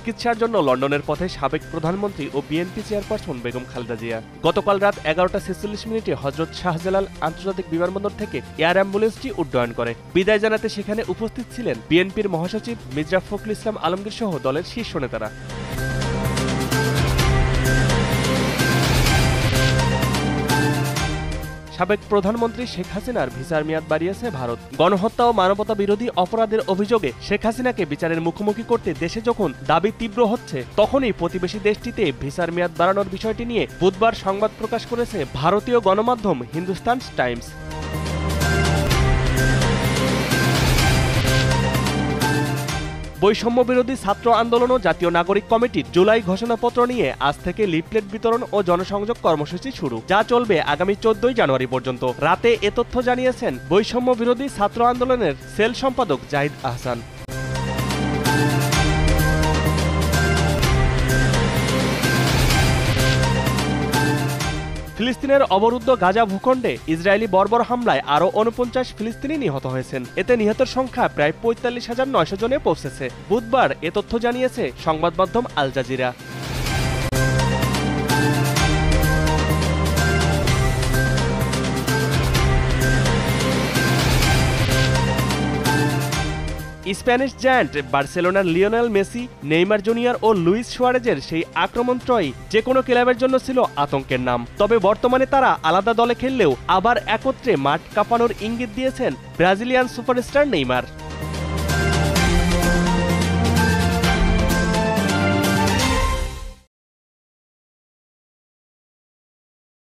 চিকিৎসার জন্য লন্ডনের পথে সাবেক প্রধানমন্ত্রী ও বিএনপি চেয়ারপারসন বেগম খালেদা জিয়া। গতকাল রাত 11:46 হযরত শাহজালাল আন্তর্জাতিক বিমানবন্দর থেকে এয়ার অ্যাম্বুলেন্সটি উড্ডয়ন করে। বিদায় জানাতে সেখানে উপস্থিত ছিলেন বিএনপির মহাসচিব মির্জা ফখরুল ইসলাম আলমগীর সহ দলের শীর্ষ নেতারা। সাবেক প্রধানমন্ত্রী শেখ হাসিনার ভিসার মেয়াদ বাড়িয়েছে ভারত। গণহত্যা ও মানবতা বিরোধী অপরাধের অভিযোগে শেখ হাসিনাকে বিচারের মুখোমুখি করতে দেশে যখন দাবি তীব্র হচ্ছে, তখনই প্রতিবেশী দেশটিতে ভিসার মেয়াদ বাড়ানোর বিষয়টি নিয়ে বুধবার সংবাদ প্রকাশ করেছে ভারতীয় গণমাধ্যম হিন্দুস্তান টাইমস। বৈষম্য বিরোধী ছাত্র আন্দোলন ও জাতীয় নাগরিক কমিটির জুলাই ঘোষণাপত্র নিয়ে আজ থেকে লিফলেট বিতরণ ও জনসংযোগ কর্মসূচি শুরু, যা চলবে আগামী 14 জানুয়ারি পর্যন্ত। রাতে এ তথ্য জানিয়েছেন বৈষম্য বিরোধী ছাত্র আন্দোলনের সেল সম্পাদক জাহিদ আহসান। ফিলিস্তিনের অবরুদ্ধ গাজা ভূখণ্ডে ইসরায়েলি বর্বর হামলায় আরও ৪৯ ফিলিস্তিনি নিহত হয়েছেন। এতে নিহতের সংখ্যা প্রায় ৪৫,৯০০ জনে পৌঁছেছে। বুধবার এ তথ্য জানিয়েছে সংবাদ মাধ্যম আল জাজিরা। স্প্যানিশ জায়ান্ট বার্সেলোনার লিওনেল মেসি, নেইমার জুনিয়র ও লুইস সুয়ারেজের সেই আক্রমণত্রয়ী যে কোনো ক্লাবের জন্য ছিল আতঙ্কের নাম। তবে বর্তমানে তারা আলাদা দলে খেললেও আবার একত্রে মাঠ কাঁপানোর ইঙ্গিত দিয়েছেন ব্রাজিলিয়ান সুপারস্টার নেইমার।